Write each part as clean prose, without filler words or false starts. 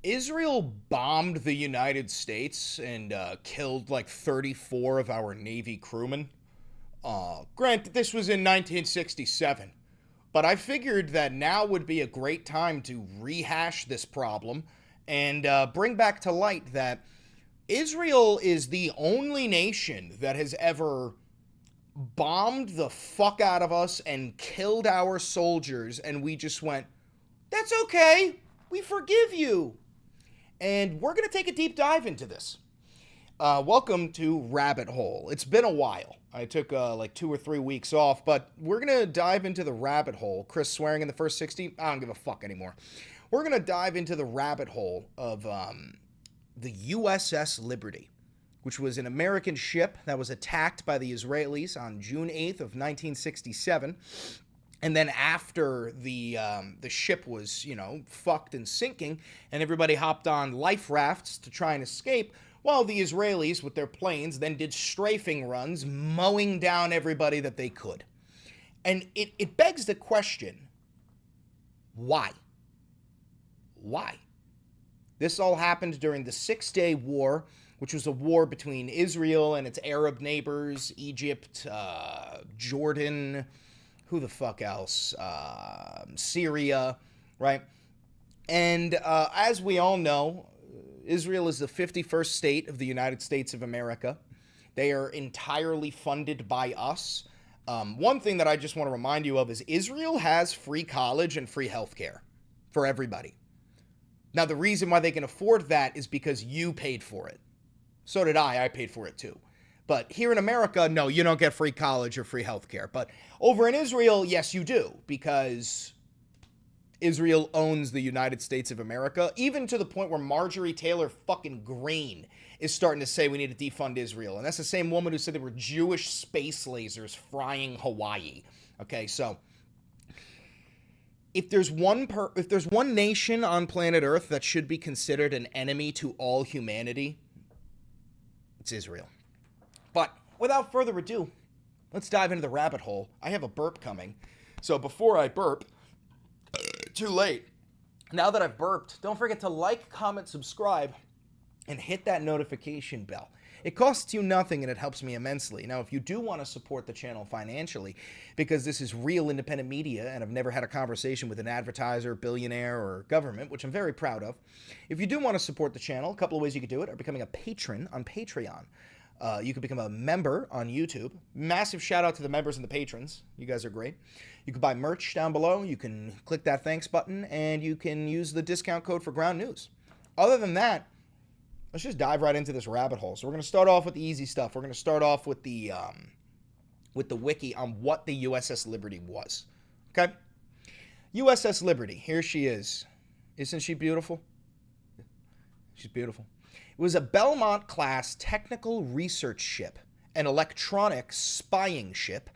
Israel bombed the United States and killed like 34 of our Navy crewmen. Granted, this was in 1967, but I figured that now would be a great time to rehash this problem and bring back to light that Israel is the only nation that has ever bombed the fuck out of us and killed our soldiers, and we just went, that's okay, we forgive you. And we're going to take a deep dive into this. Welcome to Rabbit Hole. It's been a while. I took like 2 or 3 weeks off, but we're going to dive into the rabbit hole. Chris swearing in the first 60, I don't give a fuck anymore. We're going to dive into the rabbit hole of the USS Liberty, which was an American ship that was attacked by the Israelis on June 8th of 1967. And then after the ship was, fucked and sinking, and everybody hopped on life rafts to try and escape, while the Israelis, with their planes, then did strafing runs, mowing down everybody that they could. And it begs the question, why? Why? This all happened during the Six-Day War, which was a war between Israel and its Arab neighbors, Egypt, Jordan, who the fuck else? Syria, right? And as we all know, Israel is the 51st state of the United States of America. They are entirely funded by us. One thing that I just want to remind you of is Israel has free college and free healthcare for everybody. Now, the reason why they can afford that is because you paid for it. So did I. I paid for it too. But here in America, no, you don't get free college or free healthcare. But over in Israel, yes, you do, because Israel owns the United States of America, even to the point where Marjorie Taylor fucking Greene is starting to say we need to defund Israel. And that's the same woman who said there were Jewish space lasers frying Hawaii. Okay, so if there's one nation on planet Earth that should be considered an enemy to all humanity, it's Israel. But without further ado, let's dive into the rabbit hole. I have a burp coming. So before I burp, too late. Now that I've burped, don't forget to like, comment, subscribe, and hit that notification bell. It costs you nothing and it helps me immensely. Now, if you do want to support the channel financially, because this is real independent media and I've never had a conversation with an advertiser, billionaire, or government, which I'm very proud of, if you do want to support the channel, a couple of ways you could do it are becoming a patron on Patreon. You could become a member on YouTube. Massive shout out to the members and the patrons. You guys are great. You can buy merch down below. You can click that thanks button, and you can use the discount code for Ground News. Other than that, let's just dive right into this rabbit hole. So we're going to start off with the easy stuff. We're going to start off with the wiki on what the USS Liberty was. Okay? USS Liberty. Here she is. Isn't she beautiful? She's beautiful. It was a Belmont-class technical research ship, an electronic spying ship,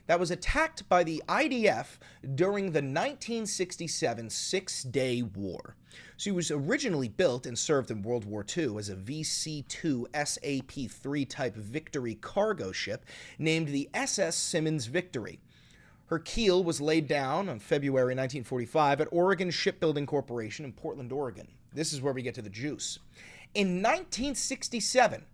that was attacked by the IDF during the 1967 Six-Day War. She was originally built and served in World War II as a VC-2 SAP-3 type Victory cargo ship named the SS Simmons Victory. Her keel was laid down on February 1945 at Oregon Shipbuilding Corporation in Portland, Oregon. This is where we get to the juice. In 1967,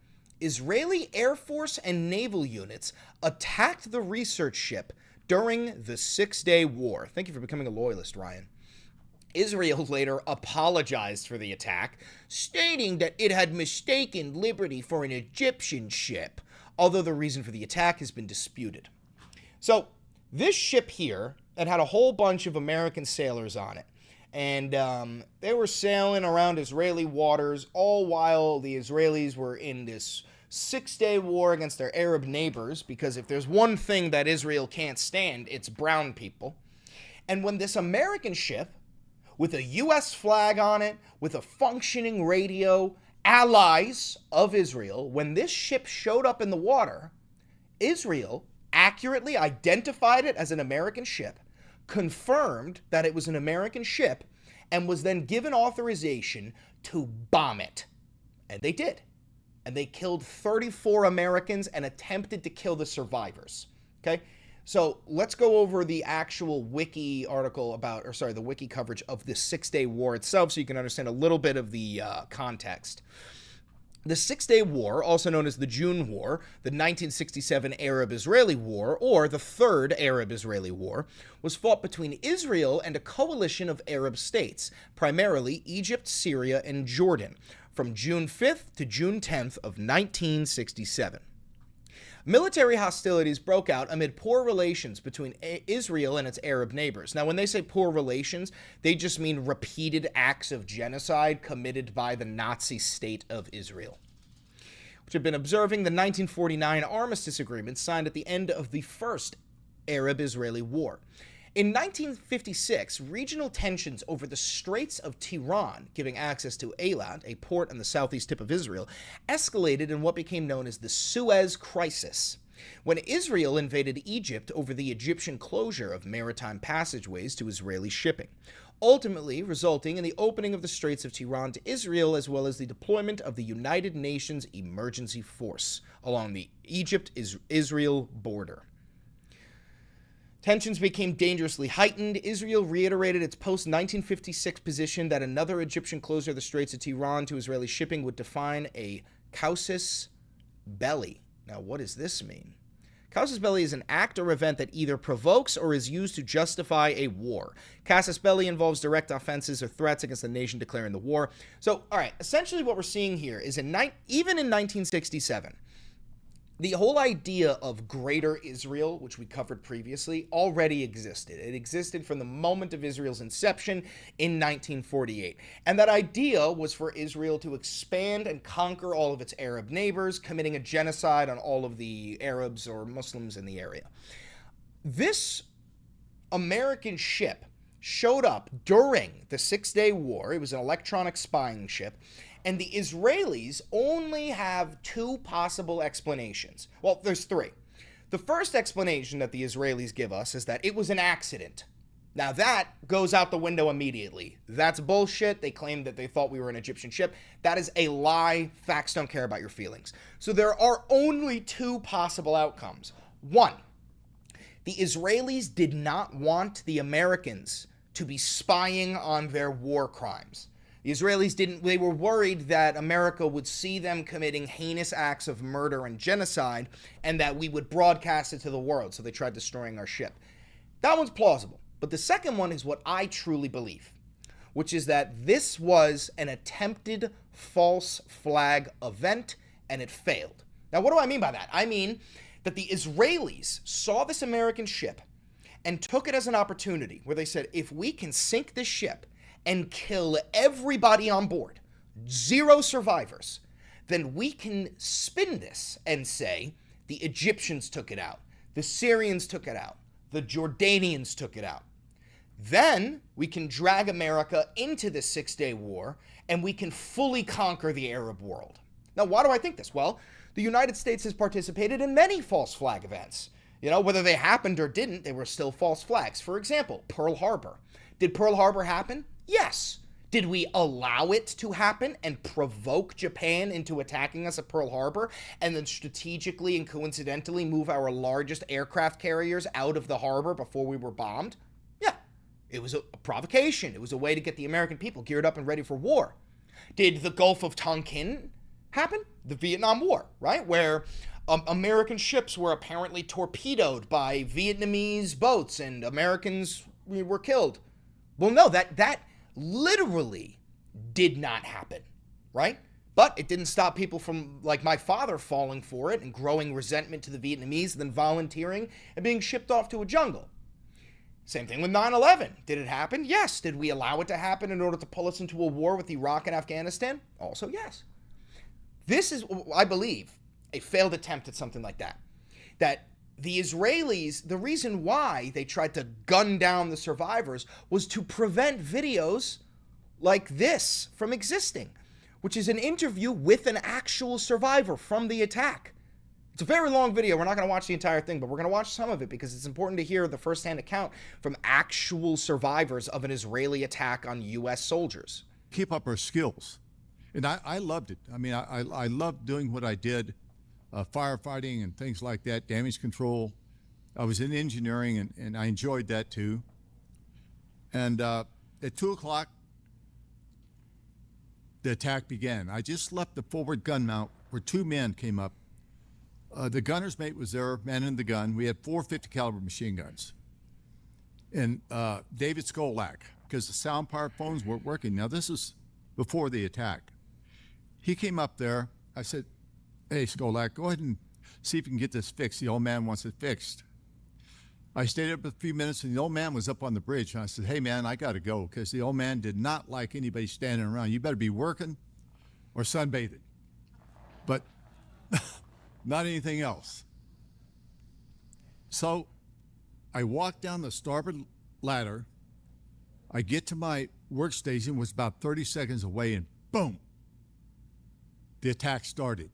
Israeli Air Force and naval units attacked the research ship during the Six-Day War. Thank you for becoming a loyalist, Ryan. Israel later apologized for the attack, stating that it had mistaken Liberty for an Egyptian ship, although the reason for the attack has been disputed. So, this ship here, it had a whole bunch of American sailors on it. And they were sailing around Israeli waters, all while the Israelis were in this Six-Day War against their Arab neighbors, because if there's one thing that Israel can't stand, it's brown people. And when this American ship, with a U.S. flag on it, with a functioning radio, allies of Israel, when this ship showed up in the water, Israel accurately identified it as an American ship, confirmed that it was an American ship, and was then given authorization to bomb it. And they did. And they killed 34 Americans and attempted to kill the survivors. Okay? So let's go over the actual wiki article about, or sorry, the wiki coverage of the Six-Day War itself so you can understand a little bit of the context. The Six-Day War, also known as the June War, the 1967 Arab-Israeli War, or the Third Arab-Israeli War, was fought between Israel and a coalition of Arab states, primarily Egypt, Syria, and Jordan, from June 5th to June 10th of 1967. Military hostilities broke out amid poor relations between Israel and its Arab neighbors. Now, when they say poor relations, they just mean repeated acts of genocide committed by the Nazi state of Israel, which had been observing the 1949 armistice agreement signed at the end of the First Arab-Israeli War. In 1956, regional tensions over the Straits of Tiran, giving access to Eilat, a port on the southeast tip of Israel, escalated in what became known as the Suez Crisis, when Israel invaded Egypt over the Egyptian closure of maritime passageways to Israeli shipping, ultimately resulting in the opening of the Straits of Tiran to Israel, as well as the deployment of the United Nations Emergency Force along the Egypt-Israel border. Tensions became dangerously heightened. Israel reiterated its post-1956 position that another Egyptian closure of the Straits of Tiran to Israeli shipping would define a casus belli. Now, what does this mean? Casus belli is an act or event that either provokes or is used to justify a war. Casus belli involves direct offenses or threats against the nation declaring the war. So, all right, essentially what we're seeing here is even in 1967, the whole idea of Greater Israel, which we covered previously, already existed. It existed from the moment of Israel's inception in 1948. And that idea was for Israel to expand and conquer all of its Arab neighbors, committing a genocide on all of the Arabs or Muslims in the area. This American ship showed up during the Six-Day War. It was an electronic spying ship. And the Israelis only have two possible explanations. Well, there's three. The first explanation that the Israelis give us is that it was an accident. Now that goes out the window immediately. That's bullshit. They claim that they thought we were an Egyptian ship. That is a lie. Facts don't care about your feelings. So there are only two possible outcomes. One, the Israelis did not want the Americans to be spying on their war crimes. The Israelis they were worried that America would see them committing heinous acts of murder and genocide and that we would broadcast it to the world, so they tried destroying our ship. That one's plausible. But the second one is what I truly believe, which is that this was an attempted false flag event and it failed. Now, what do I mean by that? I mean that the Israelis saw this American ship and took it as an opportunity where they said, if we can sink this ship and kill everybody on board, zero survivors, then we can spin this and say the Egyptians took it out, the Syrians took it out, the Jordanians took it out. Then we can drag America into the Six-Day War and we can fully conquer the Arab world. Now, why do I think this? Well, the United States has participated in many false flag events. You know, whether they happened or didn't, they were still false flags. For example, Pearl Harbor. Did Pearl Harbor happen? Yes. Did we allow it to happen and provoke Japan into attacking us at Pearl Harbor and then strategically and coincidentally move our largest aircraft carriers out of the harbor before we were bombed? Yeah. It was a provocation. It was a way to get the American people geared up and ready for war. Did the Gulf of Tonkin happen? The Vietnam War, right? Where American ships were apparently torpedoed by Vietnamese boats and Americans were killed. Well, no, that literally did not happen, right? But it didn't stop people from, like my father, falling for it and growing resentment to the Vietnamese and then volunteering and being shipped off to a jungle. Same thing with 9/11. Did it happen? Yes. Did we allow it to happen in order to pull us into a war with Iraq and Afghanistan? Also, yes. This is, I believe, a failed attempt at something like that. That the Israelis, the reason why they tried to gun down the survivors was to prevent videos like this from existing, which is an interview with an actual survivor from the attack. It's a very long video. We're not going to watch the entire thing, but we're going to watch some of it because it's important to hear the firsthand account from actual survivors of an Israeli attack on U.S. soldiers. Keep up our skills. And I loved it. I mean, I loved doing what I did. Firefighting and things like that, damage control. I was in engineering, and I enjoyed that too. And at 2 o'clock, the attack began. I just left the forward gun mount where two men came up. The gunner's mate was there, manning the gun. We had 450 caliber machine guns. And David Skolak, because the sound power phones weren't working. Now, this is before the attack. He came up there. I said, hey, Skolak, go ahead and see if you can get this fixed. The old man wants it fixed. I stayed up a few minutes, and the old man was up on the bridge. And I said, hey, man, I got to go, because the old man did not like anybody standing around. You better be working or sunbathing, but not anything else. So I walked down the starboard ladder. I get to my workstation, was about 30 seconds away, and boom, the attack started.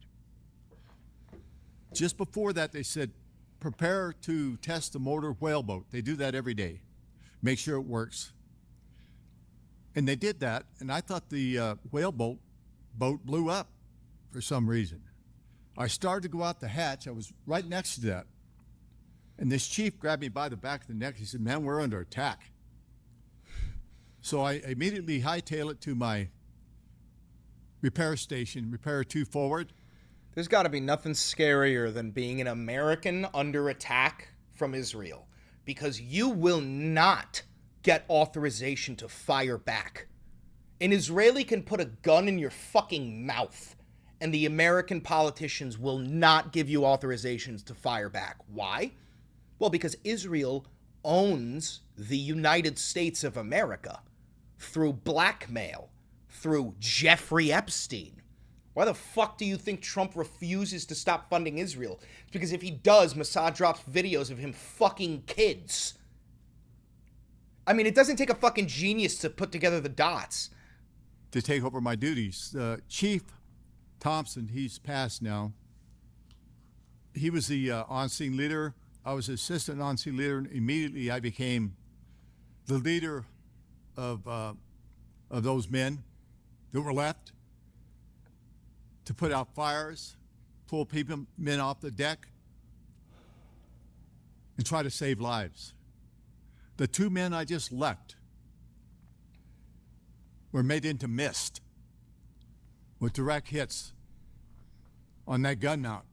Just before that, they said, prepare to test the motor whaleboat. They do that every day. Make sure it works. And they did that, and I thought the whaleboat boat blew up for some reason. I started to go out the hatch. I was right next to that. And this chief grabbed me by the back of the neck. He said, man, we're under attack. So I immediately hightail it to my repair station, repair 2 forward. There's got to be nothing scarier than being an American under attack from Israel, because you will not get authorization to fire back. An Israeli can put a gun in your fucking mouth, and the American politicians will not give you authorizations to fire back. Why? Well, because Israel owns the United States of America through blackmail, through Jeffrey Epstein. Why the fuck do you think Trump refuses to stop funding Israel? It's because if he does, Mossad drops videos of him fucking kids. I mean, it doesn't take a fucking genius to put together the dots. To take over my duties. Chief Thompson, he's passed now. He was the on-scene leader. I was assistant on-scene leader, and immediately I became the leader of those men that were left to put out fires, pull men off the deck, and try to save lives. The 2 men I just left were made into mist with direct hits on that gun mount.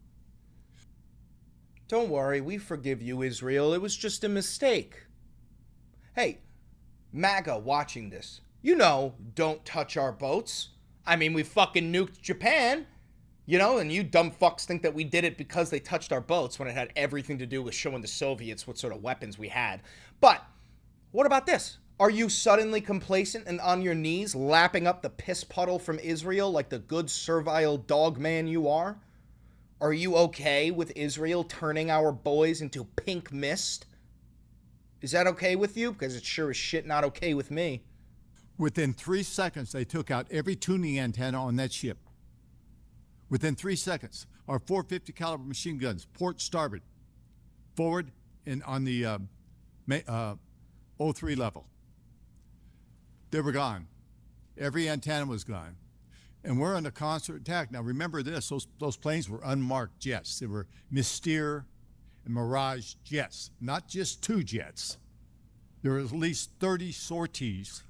Don't worry, we forgive you, Israel. It was just a mistake. Hey, MAGA watching this, you know, don't touch our boats. I mean, we fucking nuked Japan, you know, and you dumb fucks think that we did it because they touched our boats when it had everything to do with showing the Soviets what sort of weapons we had. But what about this? Are you suddenly complacent and on your knees lapping up the piss puddle from Israel like the good servile dog man you are? Are you okay with Israel turning our boys into pink mist? Is that okay with you? Because it's sure as shit not okay with me. Within 3 seconds, they took out every tuning antenna on that ship. Within 3 seconds, our 450 caliber machine guns, port, starboard, forward, and on the 03 level. They were gone. Every antenna was gone. And we're under constant attack. Now remember this, those planes were unmarked jets. They were Mystere and Mirage jets, not just 2 jets. There were at least 30 sorties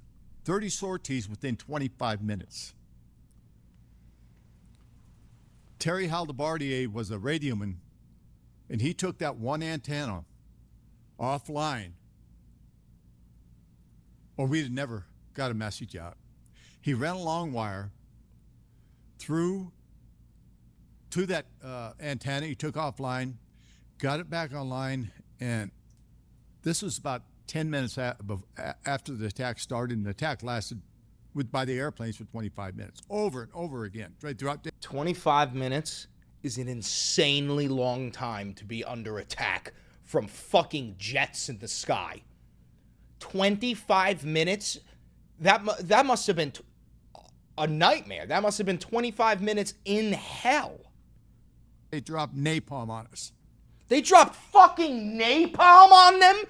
within 25 minutes. Terry Haldebardier was a radioman, and he took that one antenna offline, or we'd have never got a message out. He ran a long wire through to that antenna. He took offline, got it back online, and this was about 10 minutes after the attack started, and the attack lasted by the airplanes for 25 minutes, over and over again. Right throughout 25 minutes is an insanely long time to be under attack from fucking jets in the sky. 25 minutes? That must have been a nightmare. That must have been 25 minutes in hell. They dropped napalm on us. They dropped fucking napalm on them?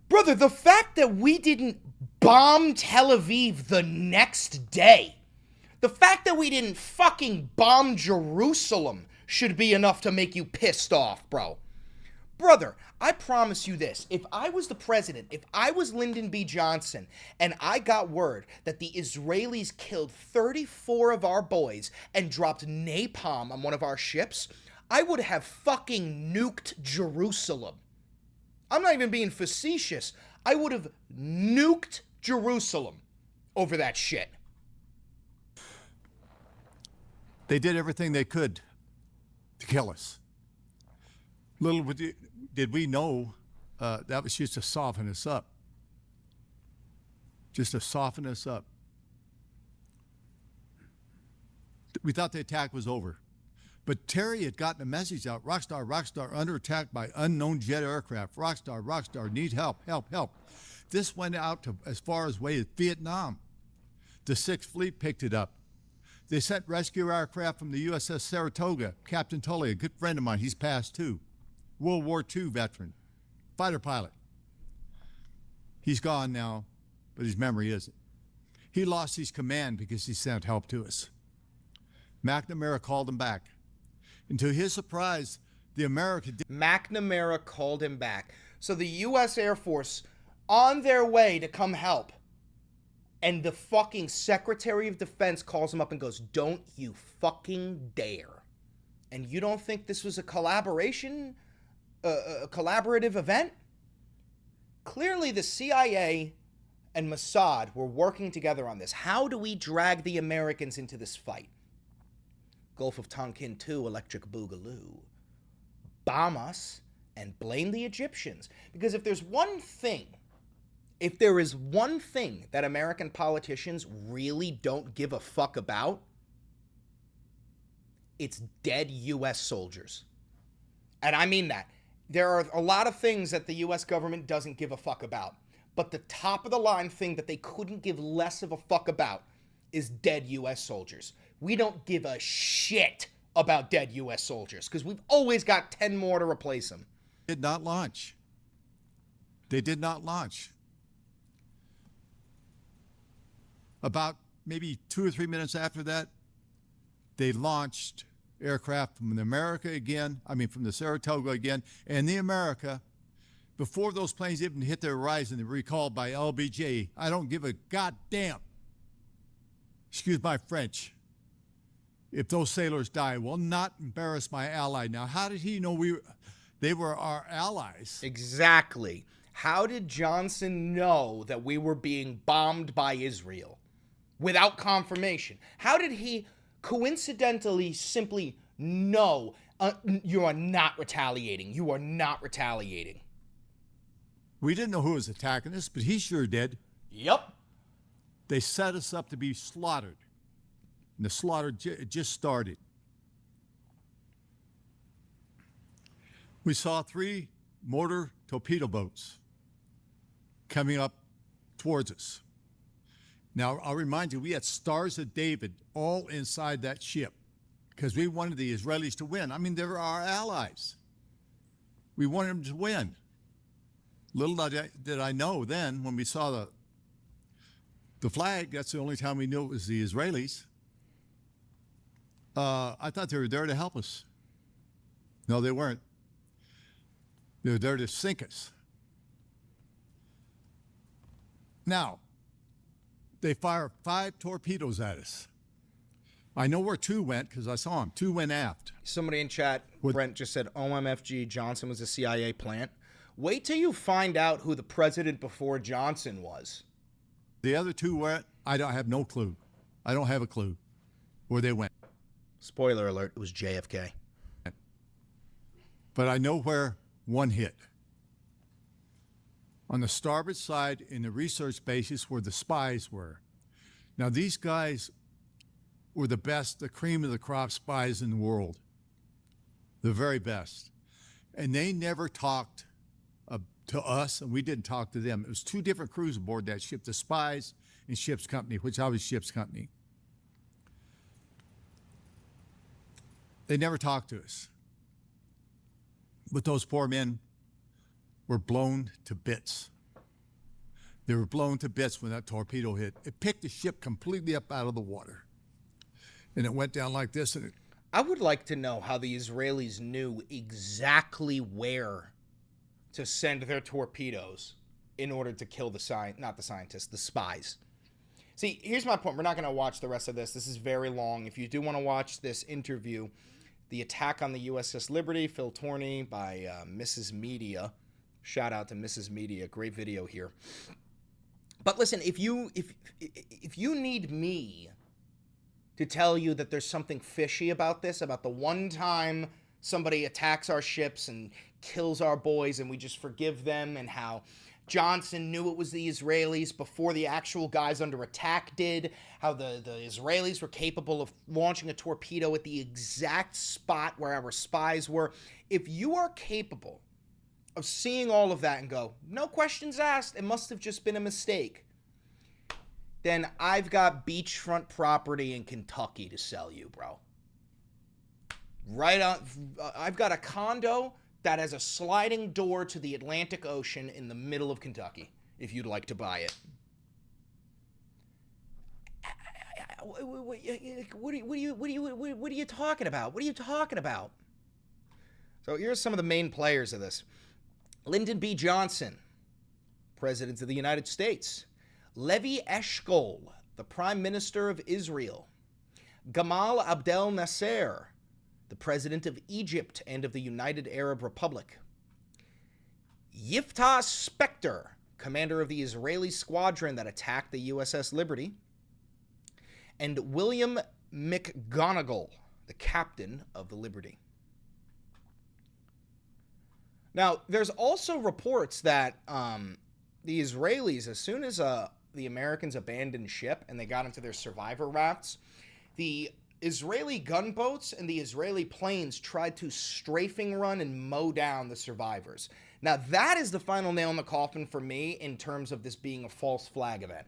Brother, the fact that we didn't bomb Tel Aviv the next day, the fact that we didn't fucking bomb Jerusalem should be enough to make you pissed off, bro. Brother, I promise you this. If I was the president, if I was Lyndon B. Johnson, and I got word that the Israelis killed 34 of our boys and dropped napalm on one of our ships, I would have fucking nuked Jerusalem. I'm not even being facetious. I would have nuked Jerusalem over that shit. They did everything they could to kill us. Little did we know that was just to soften us up. Just to soften us up. We thought the attack was over. But Terry had gotten a message out, Rockstar, under attack by unknown jet aircraft. Rockstar, need help. This went out to as far as way as Vietnam. The 6th Fleet picked it up. They sent rescue aircraft from the USS Saratoga. Captain Tully, a good friend of mine, he's passed too. World War II veteran, fighter pilot. He's gone now, but his memory isn't. He lost his command because he sent help to us. McNamara called him back. And to his surprise, the American... McNamara called him back. So the U.S. Air Force, on their way to come help, and the fucking Secretary of Defense calls him up and goes, "Don't you fucking dare." And you don't think this was a collaborative event? Clearly the CIA and Mossad were working together on this. How do we drag the Americans into this fight? Gulf of Tonkin 2, Electric Boogaloo. Bomb us and blame the Egyptians. Because if there is one thing that American politicians really don't give a fuck about, it's dead U.S. soldiers. And I mean that. There are a lot of things that the U.S. government doesn't give a fuck about. But the top of the line thing that they couldn't give less of a fuck about is dead U.S. soldiers. We don't give a shit about dead U.S. soldiers because we've always got 10 more to replace them. Did not launch. They did not launch. About maybe 2 or 3 minutes after that, they launched aircraft from the America again, from the Saratoga again, and the America. Before those planes even hit their horizon, they were recalled by LBJ. I don't give a goddamn, excuse my French, if those sailors die. Will not embarrass my ally. Now, how did he know they were our allies? Exactly. How did Johnson know that we were being bombed by Israel without confirmation? How did he coincidentally simply know you are not retaliating? You are not retaliating. We didn't know who was attacking us, but he sure did. Yep. They set us up to be slaughtered. And the slaughter just started. We saw 3 mortar torpedo boats coming up towards us. Now, I'll remind you, we had Stars of David all inside that ship because we wanted the Israelis to win. They were our allies. We wanted them to win. Little did I know then, when we saw the flag, that's the only time we knew it was the Israelis. I thought they were there to help us. No, they weren't. They were there to sink us. Now, they fired 5 torpedoes at us. I know where 2 went because I saw them. 2 went aft. Somebody in chat, Brent just said, OMFG, Johnson was a CIA plant. Wait till you find out who the president before Johnson was. The other 2 went, I have no clue. I don't have a clue where they went. Spoiler alert, it was JFK. But I know where 1 hit. On the starboard side in the research bases where the spies were. Now, these guys were the best, the cream of the crop spies in the world. The very best. And they never talked to us, and we didn't talk to them. It was 2 different crews aboard that ship, the spies and ship's company, which I was ship's company. They never talked to us. But those poor men were blown to bits. They were blown to bits when that torpedo hit. It picked the ship completely up out of the water. And it went down like this. And I would like to know how the Israelis knew exactly where to send their torpedoes in order to kill the spies. See, here's my point. We're not going to watch the rest of this. This is very long. If you do want to watch this interview, the attack on the USS Liberty, Phil Torney by Mrs. Media. Shout out to Mrs. Media. Great video here. But listen, if you need me to tell you that there's something fishy about this, about the one time somebody attacks our ships and kills our boys and we just forgive them, and how Johnson knew it was the Israelis before the actual guys under attack did, how the Israelis were capable of launching a torpedo at the exact spot where our spies were. If you are capable of seeing all of that and go, no questions asked, it must have just been a mistake, then I've got beachfront property in Kentucky to sell you, bro. Right on. I've got a condo that has a sliding door to the Atlantic Ocean in the middle of Kentucky, if you'd like to buy it. What are you talking about? What are you talking about? So here's some of the main players of this. Lyndon B. Johnson, President of the United States. Levi Eshkol, the Prime Minister of Israel. Gamal Abdel Nasser, the President of Egypt and of the United Arab Republic. Yiftah Spector, commander of the Israeli squadron that attacked the USS Liberty. And William McGonigal, the captain of the Liberty. Now, there's also reports that the Israelis, as soon as the Americans abandoned ship and they got into their survivor rafts, the Israeli gunboats and the Israeli planes tried to strafing run and mow down the survivors. Now, that is the final nail in the coffin for me in terms of this being a false flag event.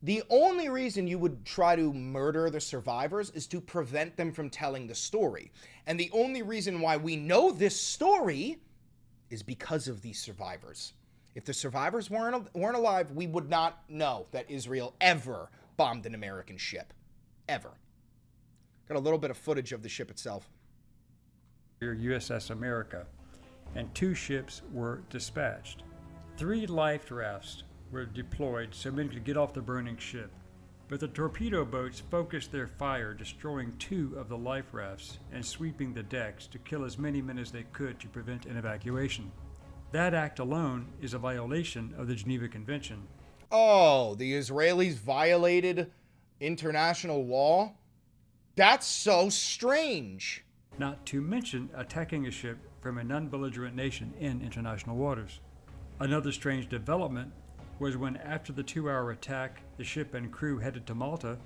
The only reason you would try to murder the survivors is to prevent them from telling the story. And the only reason why we know this story is because of these survivors. If the survivors weren't alive, we would not know that Israel ever bombed an American ship. Ever. Got a little bit of footage of the ship itself. USS America, and 2 ships were dispatched. 3 life rafts were deployed so men could get off the burning ship, but the torpedo boats focused their fire, destroying 2 of the life rafts and sweeping the decks to kill as many men as they could to prevent an evacuation. That act alone is a violation of the Geneva Convention. Oh, the Israelis violated international law? That's so strange. Not to mention attacking a ship from a non-belligerent nation in international waters. Another strange development was when, after the 2-hour attack, the ship and crew headed to Malta,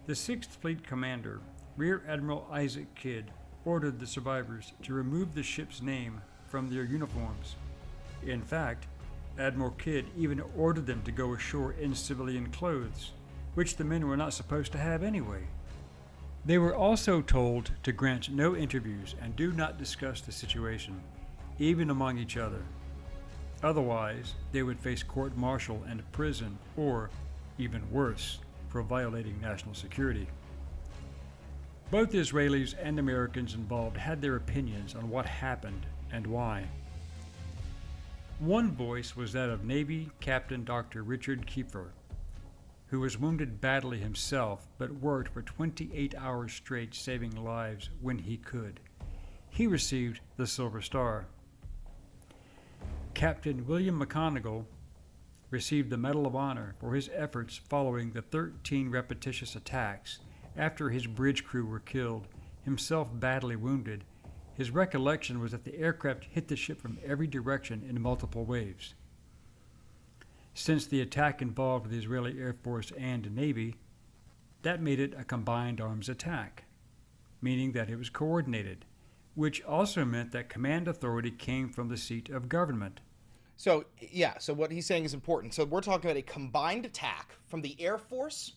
the 6th Fleet Commander, Rear Admiral Isaac Kidd, ordered the survivors to remove the ship's name from their uniforms. In fact, Admiral Kidd even ordered them to go ashore in civilian clothes, which the men were not supposed to have anyway. They were also told to grant no interviews and do not discuss the situation, even among each other. Otherwise, they would face court-martial and prison, or, even worse, for violating national security. Both Israelis and Americans involved had their opinions on what happened and why. One voice was that of Navy Captain Dr. Richard Kiefer, who was wounded badly himself but worked for 28 hours straight saving lives when he could. He received the Silver Star. Captain William McGonigal received the Medal of Honor for his efforts following the 13 repetitious attacks after his bridge crew were killed, himself badly wounded. His recollection was that the aircraft hit the ship from every direction in multiple waves. Since the attack involved the Israeli Air Force and Navy, that made it a combined arms attack, meaning that it was coordinated, which also meant that command authority came from the seat of government. So what he's saying is important. So we're talking about a combined attack from the Air Force,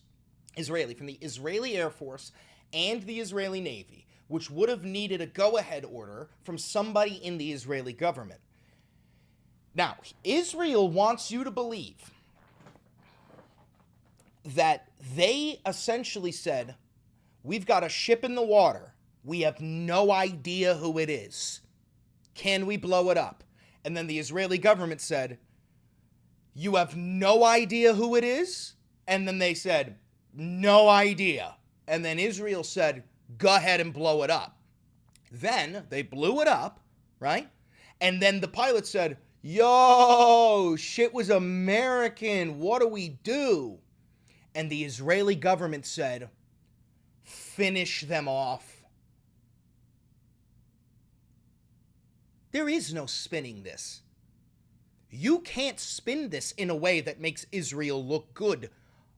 from the Israeli Air Force and the Israeli Navy, which would have needed a go-ahead order from somebody in the Israeli government. Now, Israel wants you to believe that they essentially said, we've got a ship in the water. We have no idea who it is. Can we blow it up? And then the Israeli government said, you have no idea who it is? And then they said, no idea. And then Israel said, go ahead and blow it up. Then they blew it up, right? And then the pilot said, yo, shit was American. What do we do? And the Israeli government said, finish them off. There is no spinning this. You can't spin this in a way that makes Israel look good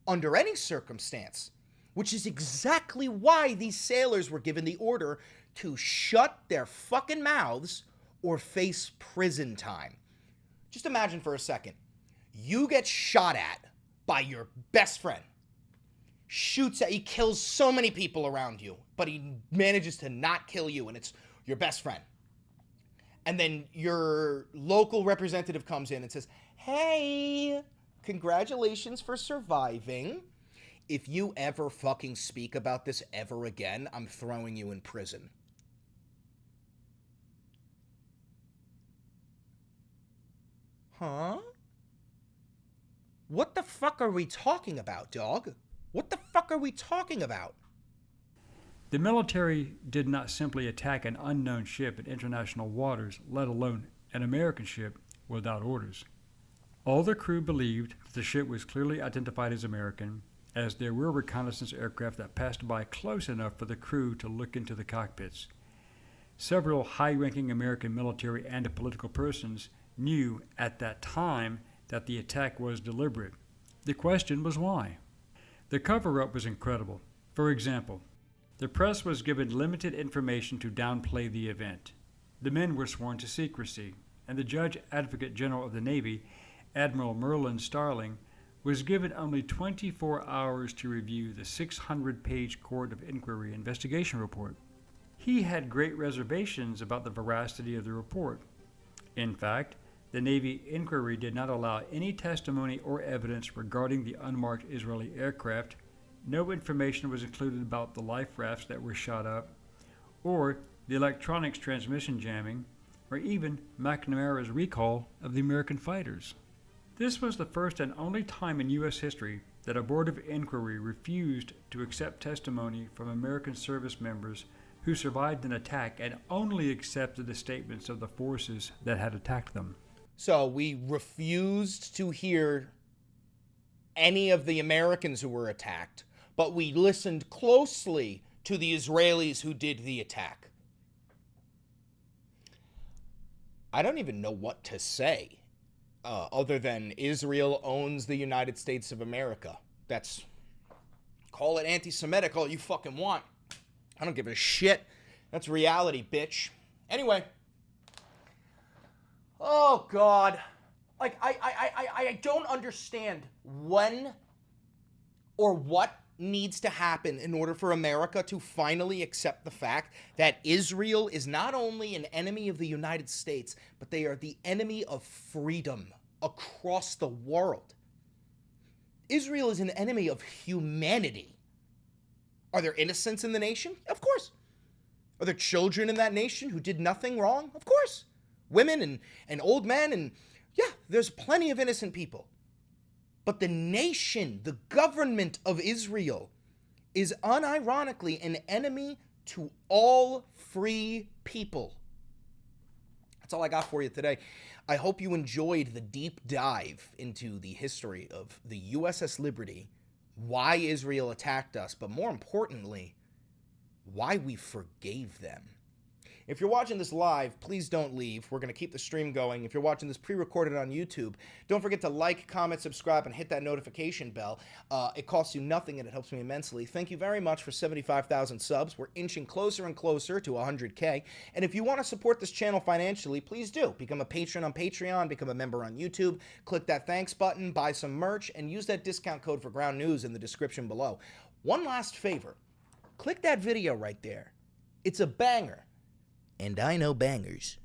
under any circumstance, which is exactly why these sailors were given the order to shut their fucking mouths or face prison time. Just imagine for a second, you get shot at by your best friend. He kills so many people around you, but he manages to not kill you, and it's your best friend. And then your local representative comes in and says, hey, congratulations for surviving. If you ever fucking speak about this ever again, I'm throwing you in prison. Huh? What the fuck are we talking about, dog? What the fuck are we talking about? The military did not simply attack an unknown ship in international waters, let alone an American ship, without orders. All the crew believed that the ship was clearly identified as American, as there were reconnaissance aircraft that passed by close enough for the crew to look into the cockpits. Several high-ranking American military and political persons knew at that time that the attack was deliberate. The question was why? The cover-up was incredible. For example, the press was given limited information to downplay the event. The men were sworn to secrecy, and the Judge Advocate General of the Navy, Admiral Merlin Starling, was given only 24 hours to review the 600-page Court of Inquiry investigation report. He had great reservations about the veracity of the report. In fact, the Navy inquiry did not allow any testimony or evidence regarding the unmarked Israeli aircraft. No information was included about the life rafts that were shot up, or the electronics transmission jamming, or even McNamara's recall of the American fighters. This was the first and only time in U.S. history that a board of inquiry refused to accept testimony from American service members who survived an attack and only accepted the statements of the forces that had attacked them. So we refused to hear any of the Americans who were attacked, but we listened closely to the Israelis who did the attack. I don't even know what to say other than Israel owns the United States of America. Call it anti-Semitic all you fucking want. I don't give a shit. That's reality, bitch. Anyway. Oh, God. Like, I don't understand when or what needs to happen in order for America to finally accept the fact that Israel is not only an enemy of the United States, but they are the enemy of freedom across the world. Israel is an enemy of humanity. Are there innocents in the nation? Of course. Are there children in that nation who did nothing wrong? Of course. Women and old men, and yeah, there's plenty of innocent people. But the nation, the government of Israel, is unironically an enemy to all free people. That's all I got for you today. I hope you enjoyed the deep dive into the history of the USS Liberty, why Israel attacked us, but more importantly, why we forgave them. If you're watching this live, please don't leave. We're going to keep the stream going. If you're watching this pre-recorded on YouTube, don't forget to like, comment, subscribe, and hit that notification bell. It costs you nothing, and it helps me immensely. Thank you very much for 75,000 subs. We're inching closer and closer to 100K. And if you want to support this channel financially, please do. Become a patron on Patreon, become a member on YouTube, click that thanks button, buy some merch, and use that discount code for Ground News in the description below. One last favor. Click that video right there. It's a banger. And I know bangers.